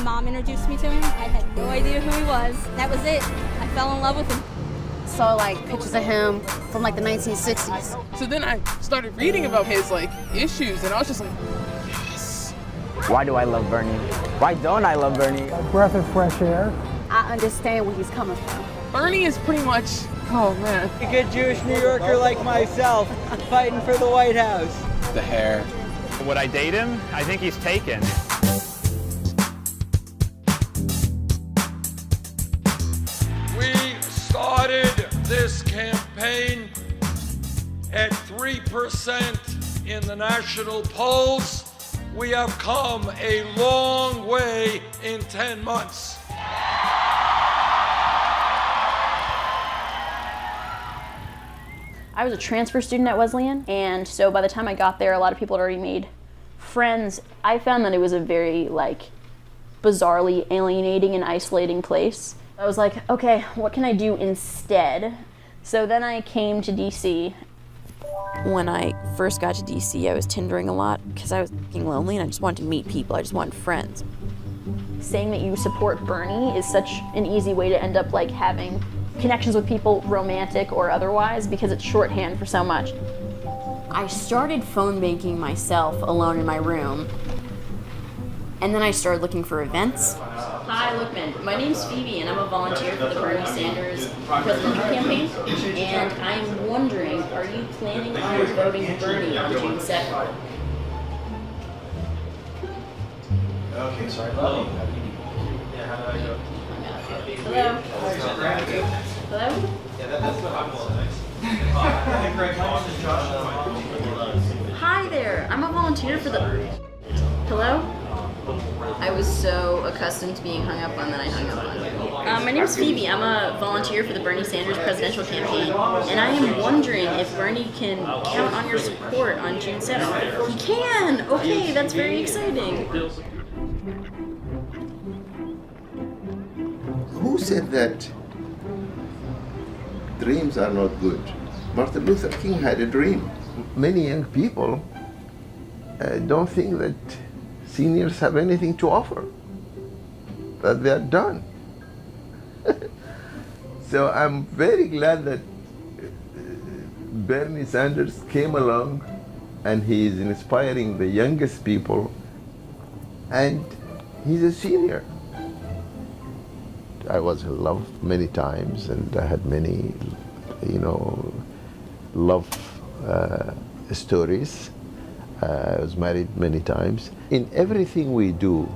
mom introduced me to him. I had no idea who he was. That was it. I fell in love with him. Saw like pictures of him from like the 1960s. So then I started reading about his like issues, and I was just like, yes. Why do I love Bernie? Why don't I love Bernie? A breath of fresh air. I understand where he's coming from. Bernie is pretty much, oh man. A good Jewish New Yorker like myself, fighting for the White House. The hair. Would I date him? I think he's taken. We started this campaign at 3% in the national polls. We have come a long way in 10 months. I was a transfer student at Wesleyan, and so by the time I got there, a lot of people had already made friends. I found that it was a very, like, bizarrely alienating and isolating place. I was like, okay, what can I do instead? So then I came to DC. When I first got to DC, I was Tindering a lot because I was being lonely and I just wanted to meet people. I just wanted friends. Saying that you support Bernie is such an easy way to end up like having connections with people, romantic or otherwise, because it's shorthand for so much. I started phone banking myself alone in my room, and then I started looking for events. Hi, Lookman. My name's Phoebe, and I'm a volunteer for the Bernie Sanders presidential campaign, and I'm wondering, are you planning on voting Bernie on June 2nd? Okay, sorry. Hello? Yeah, how do I go? Hello? Hello? Yeah, that's what I'm going next. Hi there. I'm a volunteer for the... Hello? I was so accustomed to being hung up on that I hung up on. My name's Phoebe. I'm a volunteer for the Bernie Sanders presidential campaign, and I am wondering if Bernie can count on your support on June 7th. He can! Okay, that's very exciting. Who said that dreams are not good? Martin Luther King had a dream. Many young people don't think that seniors have anything to offer, that they are done. So I'm very glad that Bernie Sanders came along and he is inspiring the youngest people, and he's a senior. I was in love many times, and I had many, love stories. I was married many times. In everything we do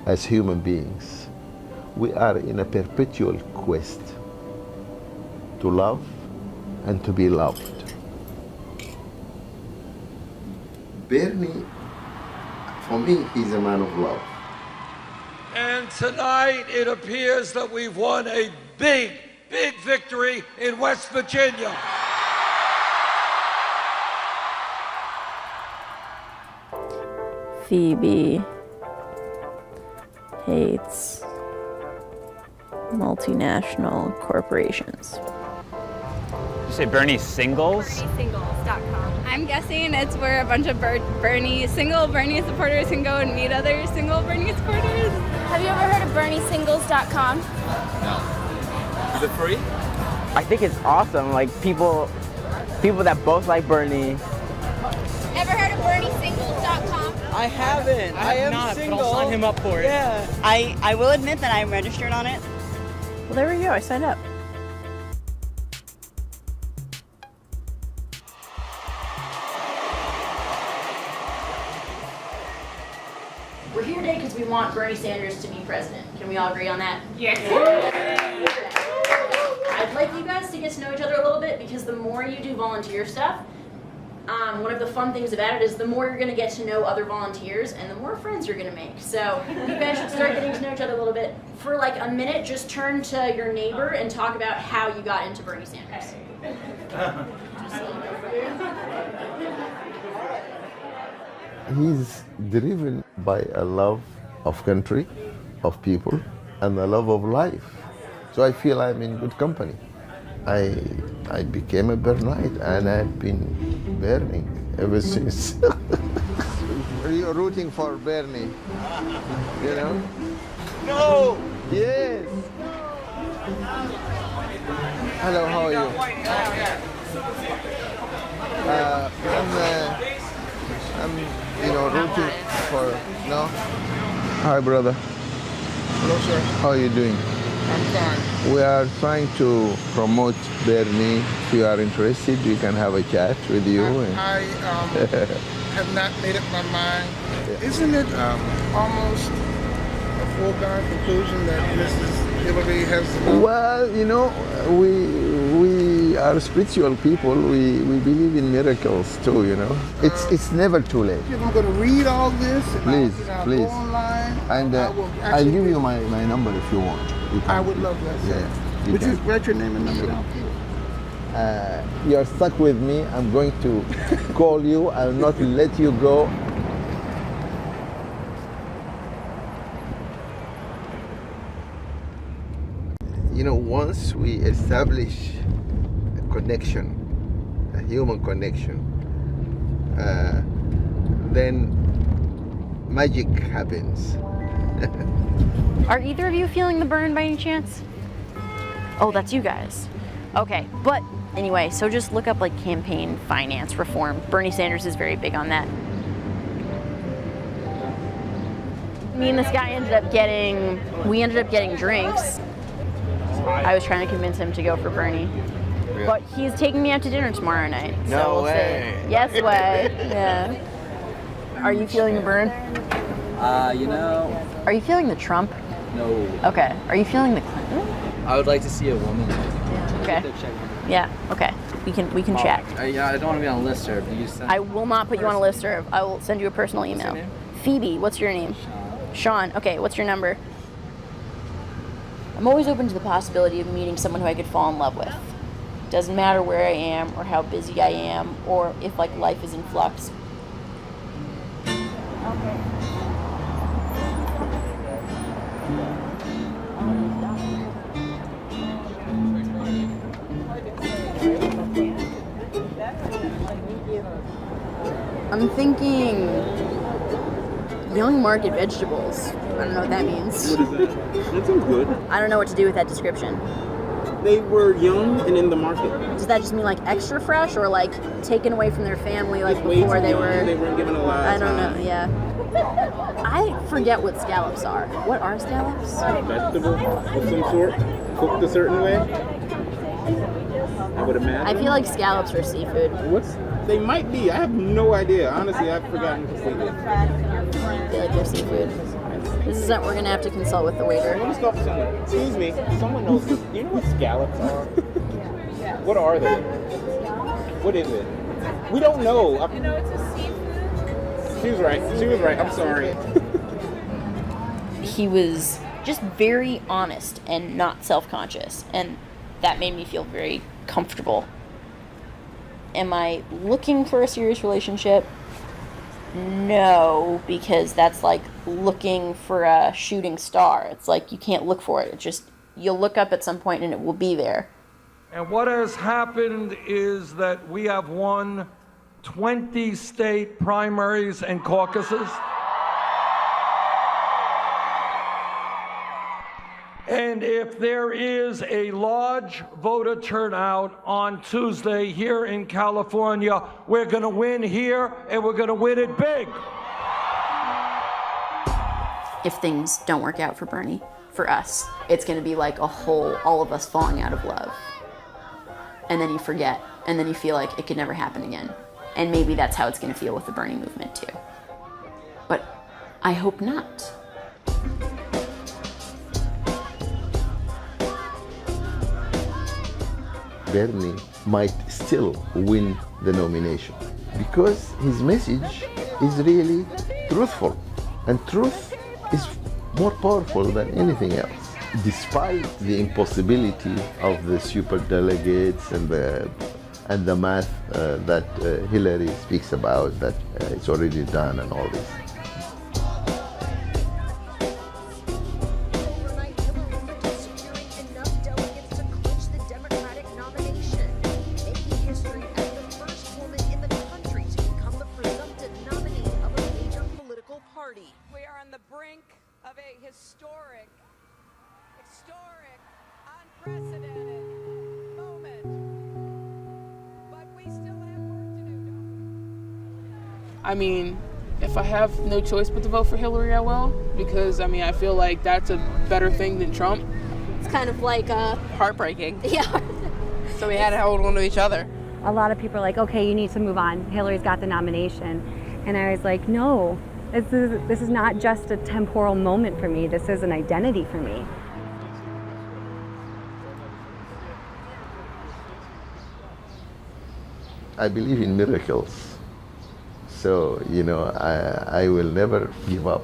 as human beings, we are in a perpetual quest to love and to be loved. Bernie, for me, he's a man of love. And tonight it appears that we've won a big, big victory in West Virginia. Phoebe hates multinational corporations. Did you say Bernie Singles? BernieSingles.com. I'm guessing it's where a bunch of single Bernie supporters can go and meet other single Bernie supporters. Have you ever heard of BernieSingles.com? No. Is it free? I think it's awesome. Like people that both like Bernie. Ever heard of BernieSingles.com? I haven't. I am not, single. but I'll sign him up for it. Yeah. I will admit that I'm registered on it. Well, there we go. I signed up. We're here today because we want Bernie Sanders to be president. Can we all agree on that? Yes. I'd like you guys to get to know each other a little bit, because the more you do volunteer stuff, one of the fun things about it is the more you're going to get to know other volunteers and the more friends you're going to make. So you guys should start getting to know each other a little bit. For like a minute, just turn to your neighbor and talk about how you got into Bernie Sanders. He's driven by a love of country, of people, and a love of life. So I feel I'm in good company. I became a Bernite, and I've been burning ever since. You're rooting for Bernie, you know? No! Yes. Hello, how are you? I'm rooting for, no? Hi, brother. Hello, sir. How are you doing? I'm fine. We are trying to promote Bernie. If you are interested, we can have a chat with you. I have not made up my mind. Isn't it almost a foregone conclusion that Mrs. Hillary has the vote? Well, we are spiritual people. We believe in miracles too. It's never too late. I'm going to read all this. Please, I'll please. go online. And I'll give you my number if you want. I would love that. Yeah. Would you write your name and number down? You're stuck with me. I'm going to call you. I'll not let you go. Once we establish a connection, a human connection, then magic happens. Are either of you feeling the burn by any chance? Oh, that's you guys. Okay, but anyway, so just look up like campaign finance reform. Bernie Sanders is very big on that. Me and this guy ended up getting drinks. I was trying to convince him to go for Bernie. Really? But he's taking me out to dinner tomorrow night. No so we'll way. See. Yes way. Yeah. Are you feeling the burn? Are you feeling the Trump? No. Okay. Are you feeling the Clinton? I would like to see a woman. Okay. Yeah. Okay. We can chat. I don't want to be on a listserv. I will not put you on a listserv. I will send you a personal email. What's your name? Phoebe. What's your name? Sean. Okay. What's your number? I'm always open to the possibility of meeting someone who I could fall in love with. Doesn't matter where I am or how busy I am or if like life is in flux. I'm thinking young market vegetables. I don't know what that means. What is that? That sounds good. I don't know what to do with that description. They were young and in the market. Does that just mean like extra fresh or like taken away from their family like Way before too they young. were? They weren't given a lot I of don't time. know, yeah. I forget what scallops are. What are scallops? Vegetable of some sort, cooked a certain way. I would imagine. I feel like scallops are seafood. They might be. I have no idea. Honestly, I've forgotten completely. I feel like they're seafood. This is something we're gonna have to consult with the waiter. Let me stop someone. Excuse me. Someone knows. Do you know what scallops are? What are they? What is it? We don't know. It's a seafood. She was right. She was right. I'm sorry. He was just very honest and not self-conscious, and that made me feel very comfortable. Am I looking for a serious relationship? No, because that's like looking for a shooting star. It's like you can't look for it. It's just you'll look up at some point and it will be there. And what has happened is that we have won 20 state primaries and caucuses. And if there is a large voter turnout on Tuesday here in California, we're going to win here and we're going to win it big. If things don't work out for Bernie, for us, it's going to be like all of us falling out of love. And then you forget, and then you feel like it could never happen again. And maybe that's how it's going to feel with the Bernie movement too. But I hope not. Bernie might still win the nomination because his message is really truthful, and truth is more powerful than anything else. Despite the impossibility of the superdelegates and the math that Hillary speaks about, that it's already done and all this. We are on the brink of a historic I mean, if I have no choice but to vote for Hillary, I will, because I mean, I feel like that's a better thing than Trump. It's kind of like Heartbreaking. yeah. So we had to hold on to each other. A lot of people are like, okay, you need to move on. Hillary's got the nomination. And I was like, no, this is not just a temporal moment for me. This is an identity for me. I believe in miracles. So, you know, I will never give up.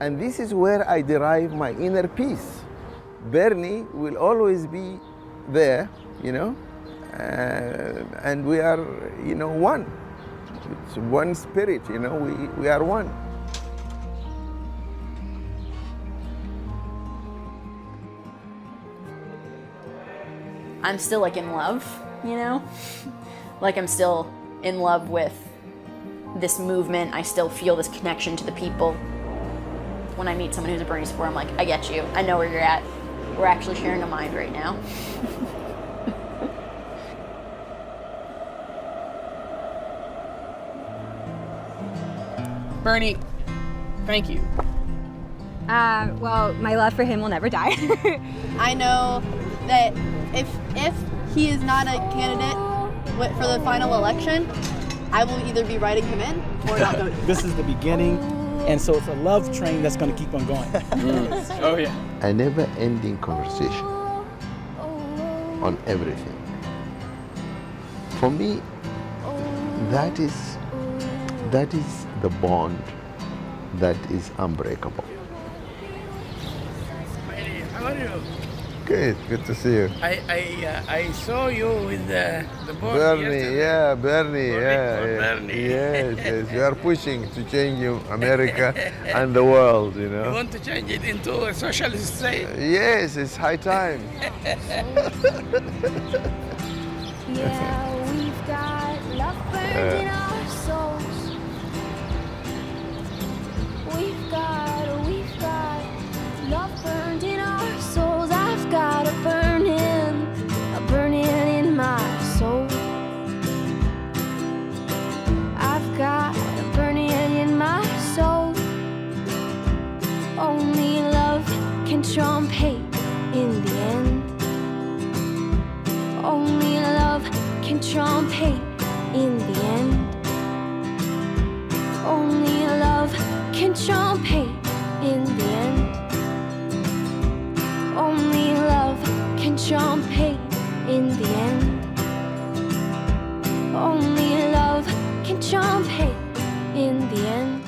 And this is where I derive my inner peace. Bernie will always be there, you know, and we are, you know, one. It's one spirit, you know, we are one. I'm still like in love, you know? Like I'm still in love with this movement. I still feel this connection to the people. When I meet someone who's a Bernie supporter, I'm like, I get you. I know where you're at. We're actually sharing a mind right now. Bernie, thank you. Well, my love for him will never die. I know that if he is not a candidate for the final election, I will either be writing him in or not voting. This is the beginning, and so it's a love train that's going to keep on going. Oh yeah. A never-ending conversation on everything. For me, that is the bond that is unbreakable. How are you? Good to see you. I saw you with the board Bernie, yesterday. yeah, Bernie, yeah. Bernie. Yes, we are pushing to change America and the world, you know. You want to change it into a socialist state? Yes, it's high time. Yeah, we've got love burned in our souls. We've got love burned in our souls. I've got a burning in my soul. I've got a burning in my soul. Only love can trump hate in the end. Only love can trump hate in the end. Only love can trump hate in the end. Only love can trump hate in the end. Only love can trump hate in the end.